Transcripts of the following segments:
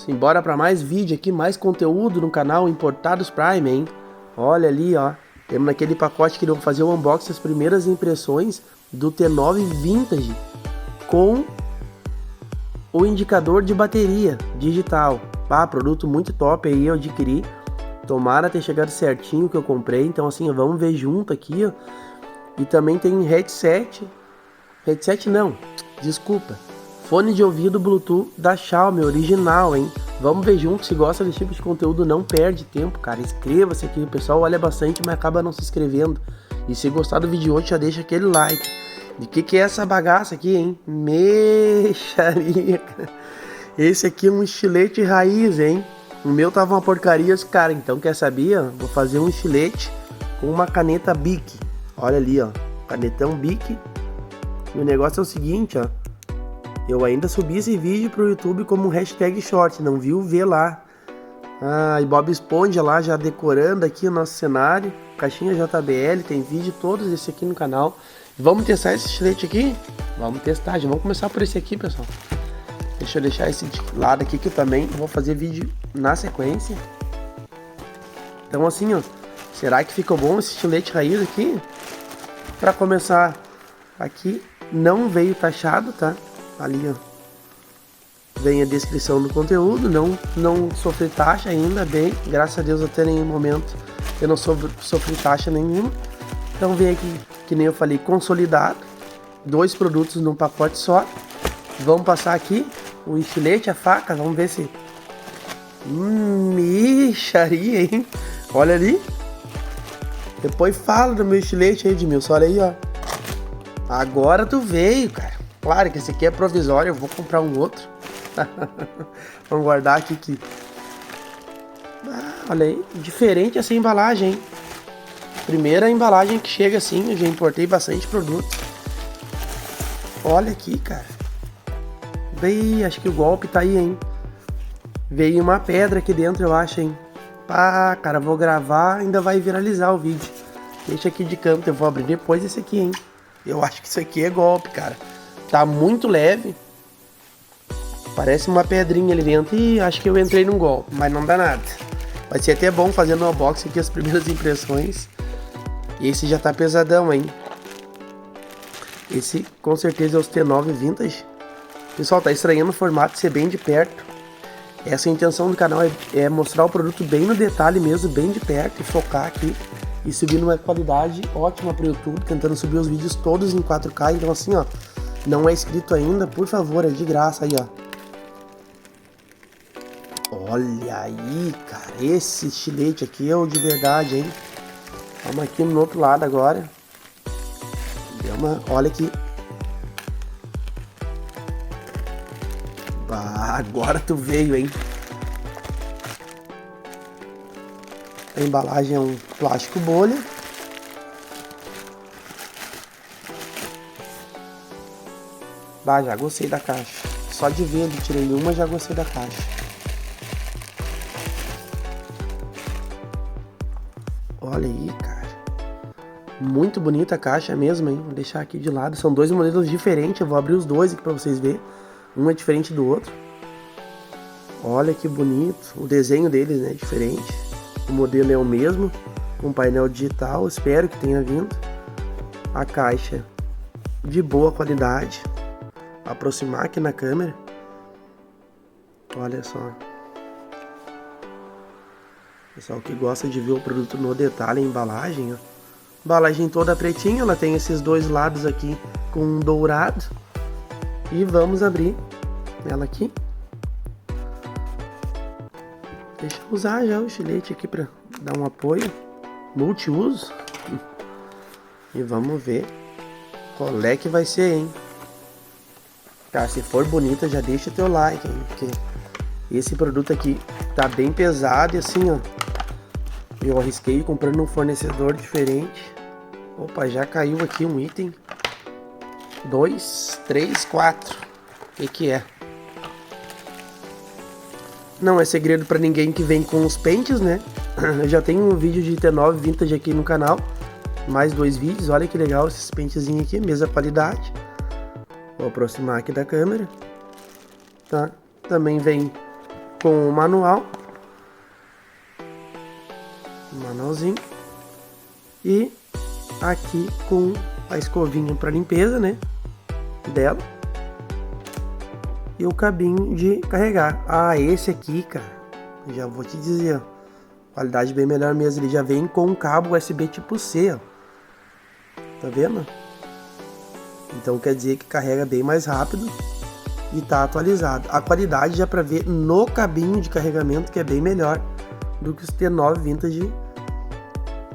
Simbora para mais vídeo aqui, mais conteúdo no canal Importados Prime, hein? Olha ali, ó. Temos naquele pacote que eu vou fazer o unboxing, as primeiras impressões do T9 Vintage com o indicador de bateria digital. Ah, produto muito top aí, eu adquiri. Tomara ter chegado certinho o que eu comprei. Então assim, vamos ver junto aqui, ó. E também tem headset. Headset não, desculpa. Fone de ouvido Bluetooth da Xiaomi, original, hein? Vamos ver junto, se gosta desse tipo de conteúdo, não perde tempo, cara. Inscreva-se aqui, o pessoal olha bastante, mas acaba não se inscrevendo. E se gostar do vídeo de hoje, já deixa aquele like. De que é essa bagaça aqui, hein? Mexaria, cara. Esse aqui é um estilete raiz, hein? O meu tava uma porcaria, cara. Então, quer saber? Vou fazer um estilete com uma caneta Bic. Olha ali, ó. Canetão Bic. E o negócio é o seguinte, ó. Eu ainda subi esse vídeo pro YouTube como hashtag short, não viu? Vê lá. Ah, e Bob Esponja lá já decorando aqui o nosso cenário. Caixinha JBL, tem vídeo todos esse aqui no canal. Vamos testar esse estilete aqui? Vamos testar, já vamos começar por esse aqui, pessoal. Deixa eu deixar esse de lado aqui que eu também vou fazer vídeo na sequência. Então assim, ó. Será que ficou bom esse estilete raiz aqui? Pra começar, aqui não veio taxado, tá? Ali, ó, vem a descrição do conteúdo, não sofri taxa ainda, bem, graças a Deus até nenhum momento eu não sofri taxa nenhuma. Então vem aqui, que nem eu falei, consolidado, 2 produtos num pacote só. Vamos passar aqui o estilete, a faca, vamos ver se... Mixaria, hein? Olha ali. Depois fala do meu estilete aí, Edmilson, olha aí, ó. Agora tu veio, cara. Claro que esse aqui é provisório, eu vou comprar um outro. Vamos guardar aqui que... Ah, olha aí, diferente essa embalagem, hein? Primeira embalagem que chega assim, eu já importei bastante produto. Olha aqui, cara. Veio, acho que o golpe tá aí, hein? Veio uma pedra aqui dentro, eu acho, hein? Pá, cara, vou gravar, ainda vai viralizar o vídeo. Deixa aqui de canto, eu vou abrir depois esse aqui, hein? Eu acho que isso aqui é golpe, cara. Tá muito leve. Parece uma pedrinha ali dentro. E acho que eu entrei num golpe, mas não dá nada. Vai ser até bom fazendo no unboxing aqui as primeiras impressões. E esse já tá pesadão, hein? Esse com certeza é os T9 Vintage. Pessoal, tá estranhando o formato ser bem de perto. Essa é a intenção do canal, é mostrar o produto bem no detalhe mesmo, bem de perto. E focar aqui e subir numa qualidade ótima pro YouTube. Tentando subir os vídeos todos em 4K. Então assim, ó. Não é inscrito ainda, por favor, é de graça aí, ó. Olha aí, cara, esse estilete aqui é o de verdade, hein? Vamos aqui no outro lado agora. Olha aqui. Bah, agora tu veio, hein? A embalagem é um plástico bolha. Ah, já gostei da caixa. Só de ver ali, tirei uma, já gostei da caixa. Olha aí, cara. Muito bonita a caixa mesmo, hein? Vou deixar aqui de lado. São 2 modelos diferentes. Eu vou abrir os 2 aqui pra vocês verem. Um é diferente do outro. Olha que bonito. O desenho deles, né, é diferente. O modelo é o mesmo. Com painel digital. Espero que tenha vindo. A caixa de boa qualidade. Aproximar aqui na câmera. Olha só. Pessoal que gosta de ver o produto no detalhe, a embalagem, ó. Embalagem toda pretinha, ela tem esses 2 lados aqui com um dourado. E vamos abrir ela aqui. Deixa eu usar já o estilete aqui para dar um apoio. Multiuso. E vamos ver qual é que vai ser, hein? Cara, se for bonita, já deixa teu like, hein? Porque esse produto aqui tá bem pesado e assim, ó. Eu arrisquei comprando um fornecedor diferente. Opa, já caiu aqui um item. 2, 3, 4. O que é? Não é segredo pra ninguém que vem com os pentes, né? Eu já tenho um vídeo de T9 Vintage aqui no canal. Mais 2 vídeos, olha que legal esses pentezinhos aqui, mesma qualidade. Vou aproximar aqui da câmera. Tá? Também vem com o manual. Manualzinho. E aqui com a escovinha para limpeza, né? Dela. E o cabinho de carregar. Ah, esse aqui, cara, já vou te dizer, ó, qualidade bem melhor mesmo. Ele já vem com um cabo USB tipo C, ó. Tá vendo? Então quer dizer que carrega bem mais rápido e tá atualizado. A qualidade já para ver no cabinho de carregamento, que é bem melhor do que os T9 Vintage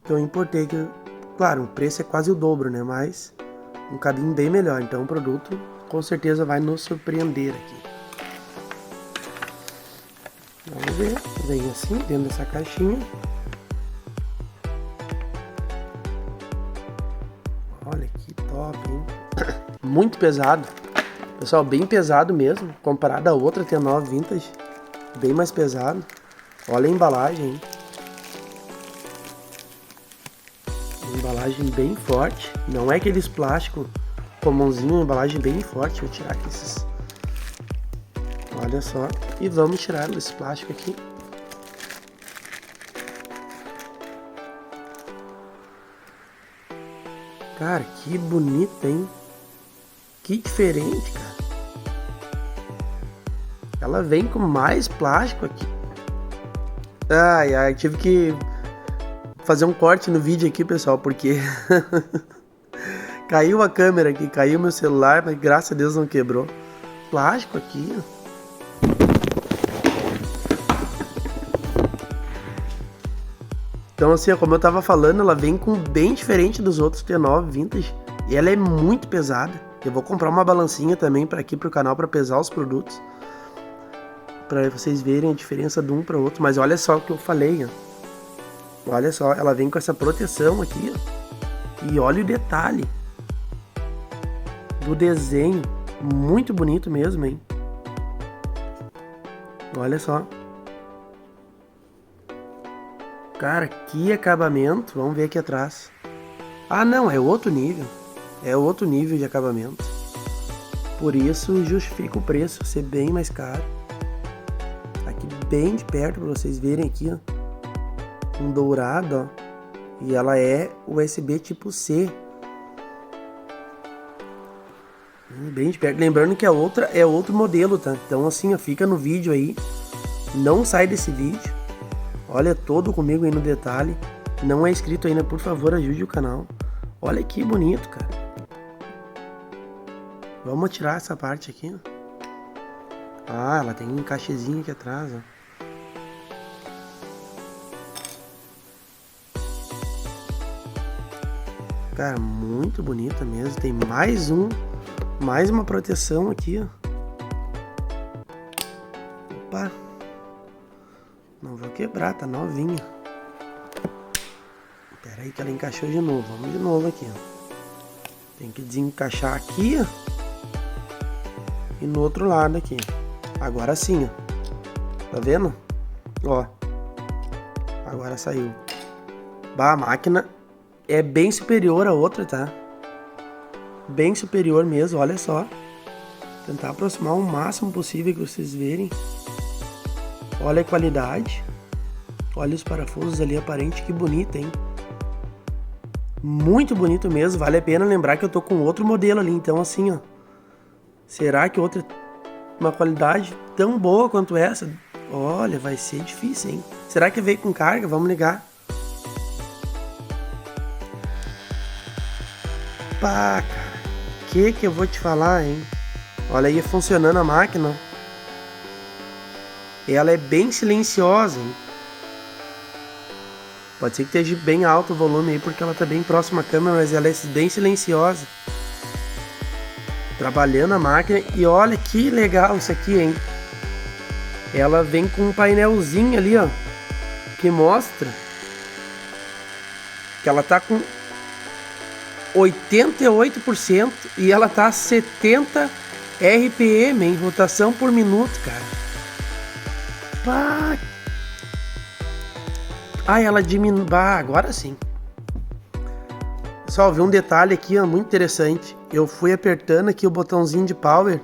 que eu importei. Que, claro, o preço é quase o dobro, né? Mas um cabinho bem melhor. Então o produto com certeza vai nos surpreender aqui. Vamos ver. Vem assim, dentro dessa caixinha. Olha que top, hein? Muito pesado. Pessoal, bem pesado mesmo. Comparado a outra T9 Vintage. Bem mais pesado. Olha a embalagem, hein? Embalagem bem forte. Não é aqueles plásticos comumzinho, embalagem bem forte. Vou tirar aqui esses. Olha só. E vamos tirar esse plástico aqui. Cara, que bonita, hein? Que diferente, cara. Ela vem com mais plástico aqui. Ai, tive que fazer um corte no vídeo aqui, pessoal, porque caiu a câmera aqui, caiu meu celular, mas graças a Deus não quebrou. Plástico aqui, ó. Então assim, como eu tava falando, ela vem com bem diferente dos outros T9 Vintage. E ela é muito pesada. Eu vou comprar uma balancinha também para aqui pro canal para pesar os produtos, para vocês verem a diferença de um para outro. Mas olha só o que eu falei, ó. Olha só, ela vem com essa proteção aqui, ó. E olha o detalhe do desenho, muito bonito mesmo, hein? Olha só. Cara, que acabamento. Vamos ver aqui atrás. Ah, não, é outro nível. É outro nível de acabamento. Por isso justifica o preço ser bem mais caro. Aqui bem de perto para vocês verem aqui, ó. Um dourado, ó. E ela é USB tipo C. Bem de perto. Lembrando que a outra é outro modelo, tá? Então assim, ó, fica no vídeo aí. Não sai desse vídeo. Olha todo comigo aí no detalhe. Não é inscrito ainda, por favor, ajude o canal. Olha que bonito, cara. Vamos tirar essa parte aqui, ó. Ah, ela tem um encaixezinho aqui atrás, ó. Cara, muito bonita mesmo. Tem mais uma proteção aqui, ó. Opa. Não vou quebrar, tá novinha. Pera aí que ela encaixou de novo. Vamos de novo aqui, ó. Tem que desencaixar aqui, ó. E no outro lado aqui. Agora sim, ó. Tá vendo? Ó. Agora saiu. Bah, a máquina é bem superior à outra, tá? Bem superior mesmo, olha só. Tentar aproximar o máximo possível que vocês verem. Olha a qualidade. Olha os parafusos ali aparente, que bonito, hein? Muito bonito mesmo, vale a pena lembrar que eu tô com outro modelo ali, então assim, ó. Será que outra uma qualidade tão boa quanto essa? Olha, vai ser difícil, hein? Será que veio com carga? Vamos ligar. Pá, cara. Que eu vou te falar, hein? Olha aí funcionando a máquina. Ela é bem silenciosa, hein? Pode ser que esteja bem alto o volume aí, porque ela tá bem próxima à câmera, mas ela é bem silenciosa. Trabalhando a máquina. E olha que legal isso aqui, hein? Ela vem com um painelzinho ali, ó, que mostra que ela tá com 88% e ela tá a 70 RPM em rotação por minuto, cara. Pá. Ah, ela diminui. Ah, agora sim. Pessoal, viu um detalhe aqui, ó, muito interessante. Eu fui apertando aqui o botãozinho de power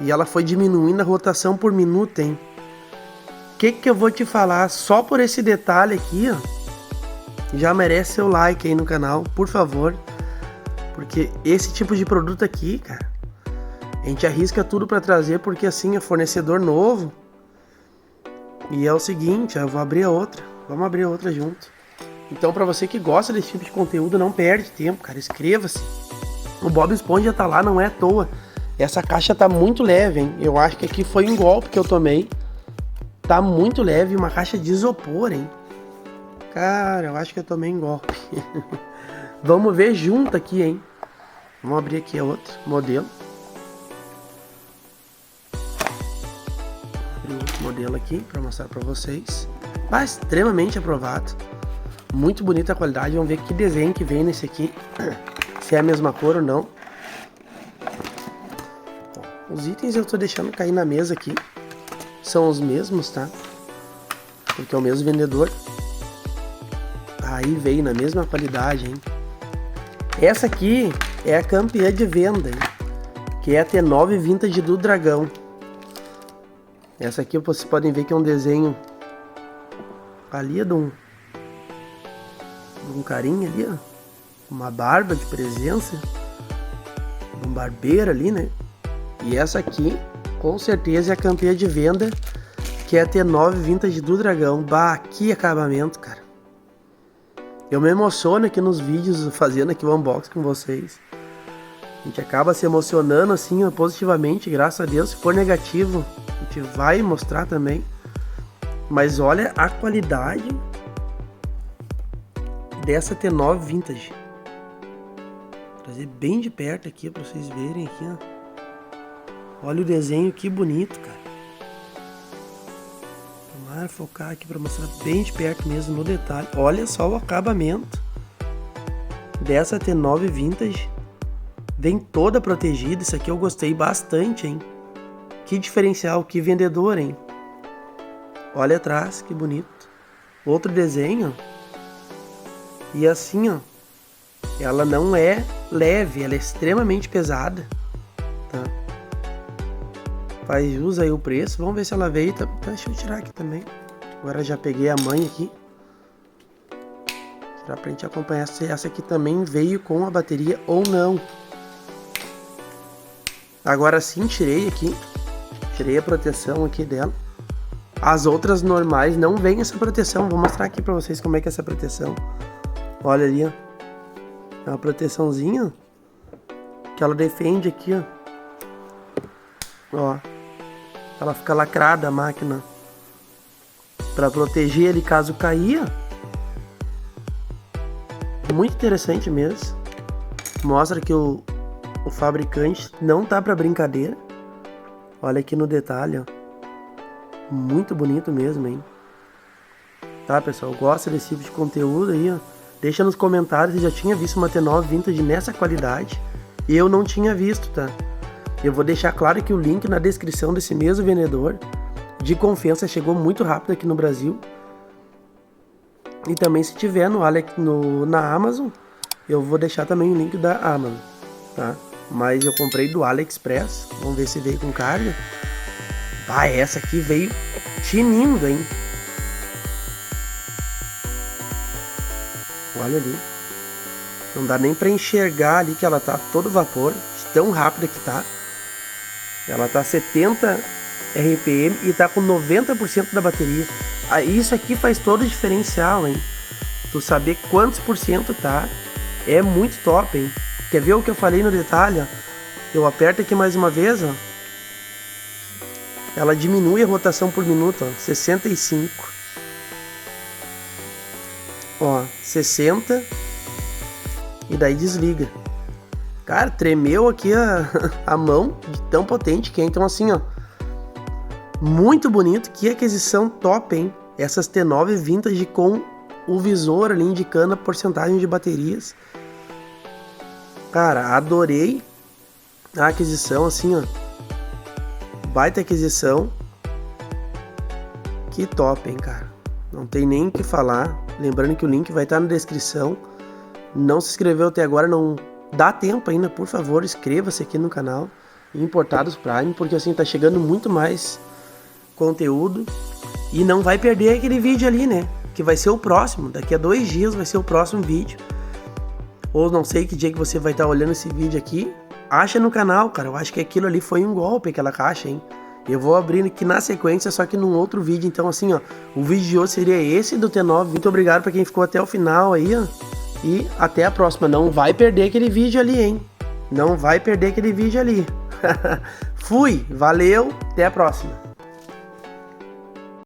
e ela foi diminuindo a rotação por minuto, hein? que eu vou te falar? Só por esse detalhe aqui, ó, já merece seu like aí no canal, por favor. Porque esse tipo de produto aqui, cara, a gente arrisca tudo pra trazer, porque assim é fornecedor novo. E é o seguinte, eu vou abrir a outra. Vamos abrir a outra junto. Então, pra você que gosta desse tipo de conteúdo, não perde tempo, cara. Inscreva-se. O Bob Esponja tá lá, não é à toa. Essa caixa tá muito leve, hein? Eu acho que aqui foi um golpe que eu tomei. Tá muito leve, uma caixa de isopor, hein? Cara, eu acho que eu tomei um golpe. Vamos ver junto aqui, hein? Vamos abrir aqui a outra modelo. Abrir outro modelo aqui para mostrar para vocês. Ah, extremamente aprovado. Muito bonita a qualidade. Vamos ver que desenho que vem nesse aqui. Se é a mesma cor ou não. Os itens eu tô deixando cair na mesa aqui. São os mesmos, tá? Porque é o mesmo vendedor. Aí veio na mesma qualidade, hein? Essa aqui é a campeã de venda, hein? Que é a T9 Vintage do Dragão. Essa aqui vocês podem ver que é um desenho ali de um carinha ali, ó. Uma barba de presença. Um barbeiro ali, né? E essa aqui, com certeza, é a campeã de venda, que é a T9 Vintage do Dragão. Bah, que acabamento, cara. Eu me emociono aqui nos vídeos, fazendo aqui o unboxing com vocês. A gente acaba se emocionando assim, ó, positivamente, graças a Deus. Se for negativo, a gente vai mostrar também. Mas olha a qualidade dessa T9 Vintage. Vou trazer bem de perto aqui para vocês verem aqui, ó. Olha o desenho, que bonito, cara. Vamos focar aqui para mostrar bem de perto mesmo no detalhe. Olha só o acabamento dessa T9 Vintage. Vem toda protegida. Isso aqui eu gostei bastante, hein? Que diferencial, que vendedor, hein? Olha atrás, que bonito. Outro desenho. E assim, ó. Ela não é leve, ela é extremamente pesada. Tá? Faz jus aí o preço. Vamos ver se ela veio. Tá, deixa eu tirar aqui também. Agora já peguei a mãe aqui. Tirar pra gente acompanhar se essa aqui também veio com a bateria ou não. Agora sim, tirei aqui. Tirei a proteção aqui dela. As outras normais não vem essa proteção. Vou mostrar aqui pra vocês como é que é essa proteção. Olha ali, ó. É uma proteçãozinha que ela defende aqui, ó. Ó. Ela fica lacrada a máquina para proteger ele caso caia. Muito interessante mesmo. Mostra que o fabricante não tá para brincadeira. Olha aqui no detalhe, ó. Muito bonito mesmo, hein? Tá, pessoal? Gosta desse tipo de conteúdo aí, ó? Deixa nos comentários se já tinha visto uma T9 Vintage nessa qualidade. Eu não tinha visto, tá? Eu vou deixar claro que o link na descrição desse mesmo vendedor de confiança, chegou muito rápido aqui no Brasil. E também se tiver na Amazon, eu vou deixar também o link da Amazon, tá? Mas eu comprei do AliExpress, vamos ver se veio com carga. Ah, essa aqui veio tinindo, hein? Olha ali. Não dá nem pra enxergar ali que ela tá todo vapor, tão rápida que tá. Ela tá 70 RPM e tá com 90% da bateria. Isso aqui faz todo o diferencial, hein? Tu saber quantos por cento tá, é muito top, hein? Quer ver o que eu falei no detalhe, ó? Eu aperto aqui mais uma vez, ó. Ela diminui a rotação por minuto, ó. 65. Ó, 60. E daí desliga. Cara, tremeu aqui a mão de tão potente que é. Então assim, ó. Muito bonito. Que aquisição top, hein? Essas T9 Vintage com o visor ali indicando a porcentagem de baterias. Cara, adorei a aquisição, assim, ó. Baita aquisição. Que top, hein, cara. Não tem nem o que falar. Lembrando que o link vai estar na descrição. Não se inscreveu até agora, não dá tempo ainda, por favor, inscreva-se aqui no canal Importados Prime, porque assim tá chegando muito mais conteúdo E não vai perder aquele vídeo ali, né? Que vai ser o próximo. Daqui a 2 dias vai ser o próximo vídeo. Ou não sei que dia que você vai estar olhando esse vídeo aqui. Acha no canal, cara. Eu acho que aquilo ali foi um golpe, aquela caixa, hein? Eu vou abrir aqui na sequência, só que num outro vídeo. Então, assim, ó, o vídeo de hoje seria esse do T9. Muito obrigado pra quem ficou até o final aí, ó. E até a próxima. Não vai perder aquele vídeo ali, hein? Não vai perder aquele vídeo ali. Fui, valeu, até a próxima.